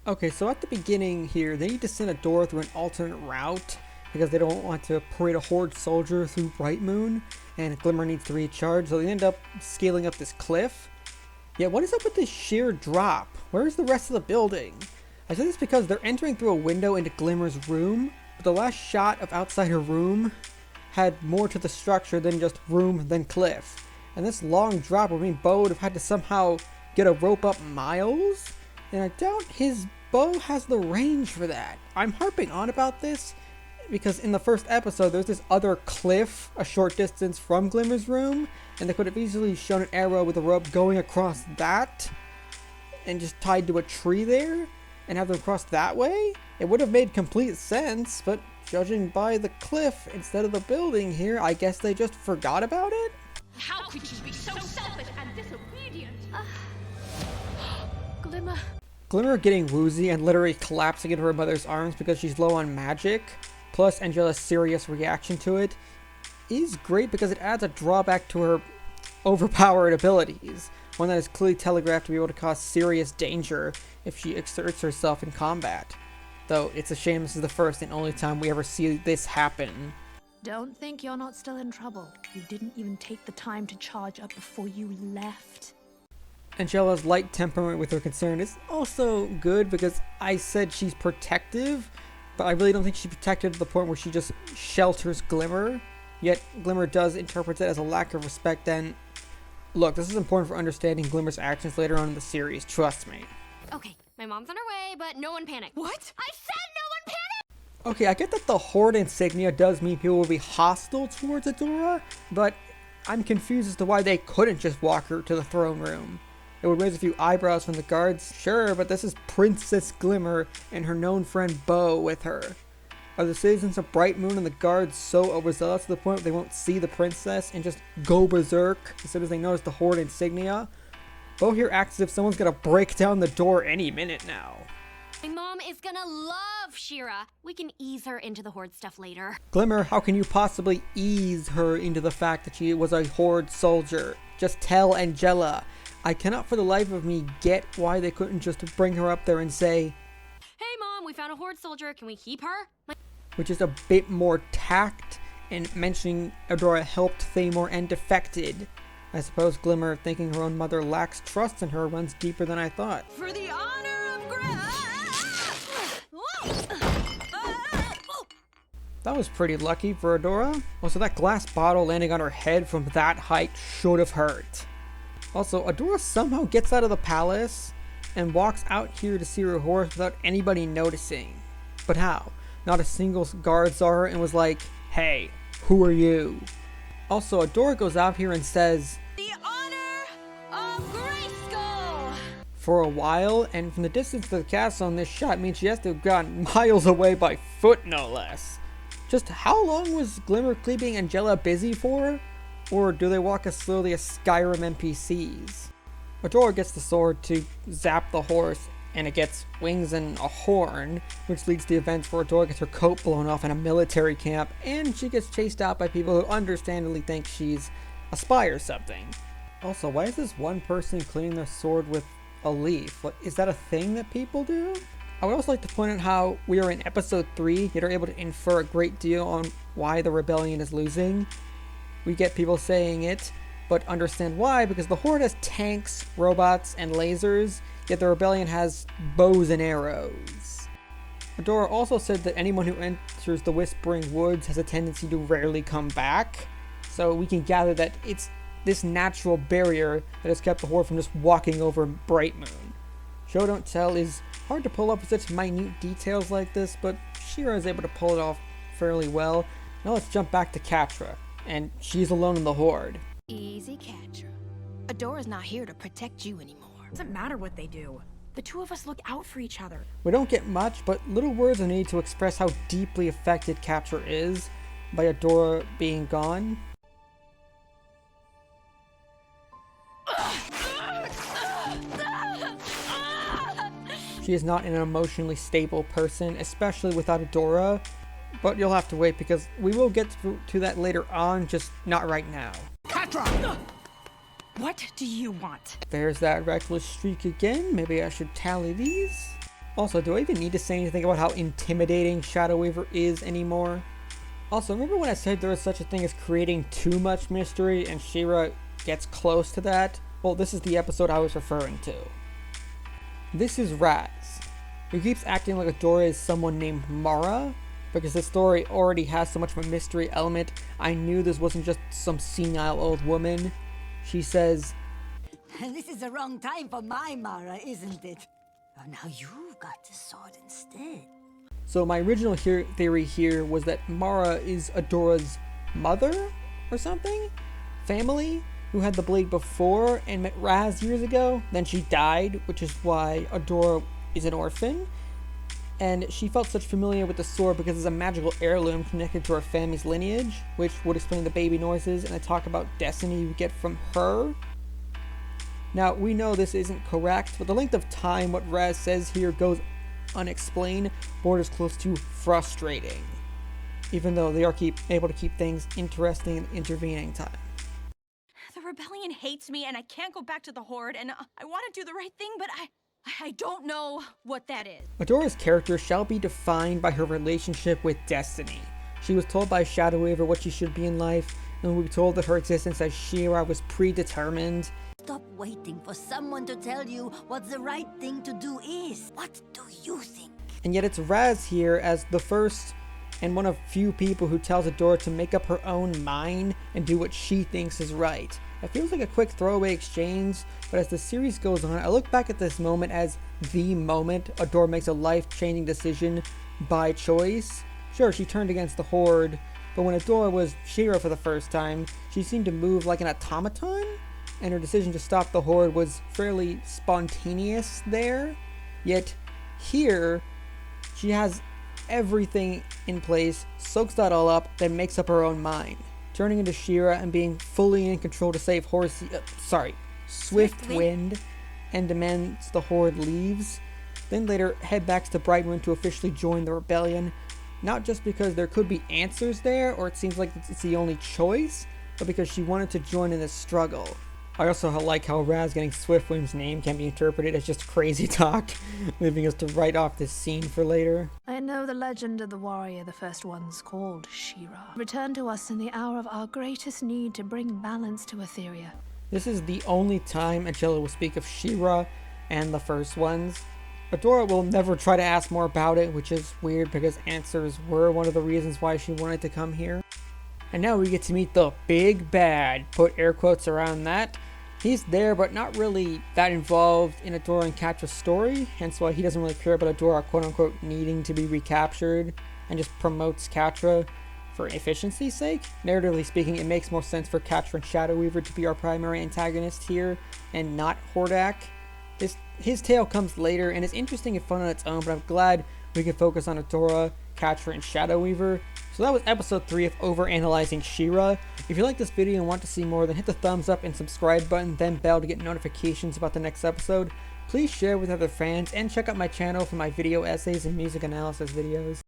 Okay, so at the beginning here, they need to send Adora through an alternate route because they don't want to parade a horde soldier through Bright Moon, and Glimmer needs to recharge, so they end up scaling up this cliff. Yeah, what is up with this sheer drop? Where's the rest of the building? I say this because they're entering through a window into Glimmer's room, but the last shot of outside her room had more to the structure than just room then cliff. And this long drop would mean Bo would have had to somehow get a rope up miles, and I doubt his bow has the range for that. I'm harping on about this because in the first episode there's this other cliff a short distance from Glimmer's room, and they could have easily shown an arrow with a rope going across that and just tied to a tree there and have them cross that way. It would have made complete sense, but judging by the cliff instead of the building here, I guess they just forgot about it? How could you be so selfish and disobedient? Glimmer. Glimmer getting woozy and literally collapsing into her mother's arms because she's low on magic, plus Angela's serious reaction to it, is great because it adds a drawback to her overpowered abilities, one that is clearly telegraphed to be able to cause serious danger if she exerts herself in combat. Though it's a shame this is the first and only time we ever see this happen. Don't think you're not still in trouble. You didn't even take the time to charge up before you left. Angela's light temperament with her concern is also good because I said she's protective, but I really don't think she's protective to the point where she just shelters Glimmer. Yet Glimmer does interpret it as a lack of respect, and look, this is important for understanding Glimmer's actions later on in the series, trust me. Okay, my mom's on her way, but no one panic. What? I said no one panic! Okay, I get that the Horde insignia does mean people will be hostile towards Adora, but I'm confused as to why they couldn't just walk her to the throne room. It would raise a few eyebrows from the guards, sure, but this is Princess Glimmer and her known friend Bo with her. Are the citizens of Bright Moon and the guards so overzealous to the point where they won't see the princess and just go berserk as soon as they notice the Horde insignia? Bo here acts as if someone's gonna break down the door any minute now. My mom is gonna love She-ra. We can ease her into the Horde stuff later. Glimmer, how can you possibly ease her into the fact that she was a Horde soldier? Just tell Angela. I cannot for the life of me get why they couldn't just bring her up there and say, Hey mom, we found a Horde soldier. Can we keep her? which is a bit more tact in mentioning Adora helped Thamor and defected. I suppose Glimmer, thinking her own mother lacks trust in her, runs deeper than I thought. For the honor of That was pretty lucky for Adora. Also, that glass bottle landing on her head from that height should have hurt. Also, Adora somehow gets out of the palace and walks out here to see her horse without anybody noticing. But how? Not a single guard saw her and was like, hey, who are you? Also, Adora goes out here and says, the honor of Grayskull! for a while, and from the distance to the castle in this shot means she has to have gone miles away by foot, no less. Just how long was Glimmer keeping Angela busy for? Or do they walk as slowly as Skyrim NPCs? Adora gets the sword to zap the horse, and it gets wings and a horn, which leads to events where Adora gets her coat blown off in a military camp, and she gets chased out by people who understandably think she's a spy or something. Also, why is this one person cleaning their sword with a leaf? Like, is that a thing that people do? I would also like to point out how we are in episode 3, yet are able to infer a great deal on why the rebellion is losing. We get people saying it, but understand why, because the Horde has tanks, robots, and lasers, yet the rebellion has bows and arrows. Adora also said that anyone who enters the Whispering Woods has a tendency to rarely come back, so we can gather that it's this natural barrier that has kept the Horde from just walking over Bright Moon. Show Don't Tell is hard to pull up with such minute details like this, but She-ra is able to pull it off fairly well. Now let's jump back to Catra, and she's alone in the Horde. Easy, Catra. Adora's not here to protect you anymore. Doesn't matter what they do. The two of us look out for each other. We don't get much, but little words are needed to express how deeply affected Catra is by Adora being gone. She is not an emotionally stable person, especially without Adora, but you'll have to wait because we will get to that later on, just not right now. Catra! What do you want? There's that reckless streak again. Maybe I should tally these. Also, do I even need to say anything about how intimidating Shadow Weaver is anymore? Also, remember when I said there was such a thing as creating too much mystery and She-ra gets close to that? Well, this is the episode I was referring to. This is Raz, who keeps acting like Adora is someone named Mara, because the story already has so much of a mystery element. I knew this wasn't just some senile old woman. She says, "This is the wrong time for my Mara, isn't it? Oh, now you've got the sword instead." So my original theory here was that Mara is Adora's mother or something? Family? Who had the blade before and met Raz years ago. Then she died, which is why Adora is an orphan. And she felt such familiar with the sword because it's a magical heirloom connected to her family's lineage, which would explain the baby noises and the talk about destiny we get from her. Now, we know this isn't correct, but the length of time what Raz says here goes unexplained, borders close to frustrating, even though they are able to keep things interesting in intervening time. The rebellion hates me and I can't go back to the Horde, and I want to do the right thing, but I don't know what that is. Adora's character shall be defined by her relationship with destiny. She was told by Shadow Weaver what she should be in life, and we were told that her existence as She-ra was predetermined. Stop waiting for someone to tell you what the right thing to do is. What do you think? And yet it's Raz here as the first and one of few people who tells Adora to make up her own mind and do what she thinks is right. It feels like a quick throwaway exchange, but as the series goes on, I look back at this moment as the moment Adora makes a life-changing decision by choice. Sure, she turned against the Horde, but when Adora was She-ra for the first time, she seemed to move like an automaton, and her decision to stop the Horde was fairly spontaneous there. Yet here, she has everything in place, soaks that all up, then makes up her own mind, turning into She-ra and being fully in control to save Swiftwind, and demands the Horde leaves. Then later head back to Brightmoon to officially join the rebellion, not just because there could be answers there or it seems like it's the only choice, but because she wanted to join in this struggle. I also like how Raz getting Swiftwind's name can be interpreted as just crazy talk, leaving us to write off this scene for later. I know the legend of the warrior the first ones called She-ra returned to us in the hour of our greatest need to bring balance to Etheria. This is the only time Angela will speak of She-ra and the first ones. Adora will never try to ask more about it, which is weird because answers were one of the reasons why she wanted to come here. And now we get to meet the big bad, put air quotes around that. He's there, but not really that involved in Adora and Catra's story, hence why he doesn't really care about Adora quote-unquote needing to be recaptured, and just promotes Catra for efficiency's sake. Narratively speaking, it makes more sense for Catra and Shadow Weaver to be our primary antagonist here, and not Hordak. His tale comes later, and is interesting and fun on its own, but I'm glad we can focus on Adora, Catra, and Shadow Weaver. So that was episode 3 of Overanalyzing She-ra. If you like this video and want to see more, then hit the thumbs up and subscribe button, then bell to get notifications about the next episode. Please share with other fans, and check out my channel for my video essays and music analysis videos.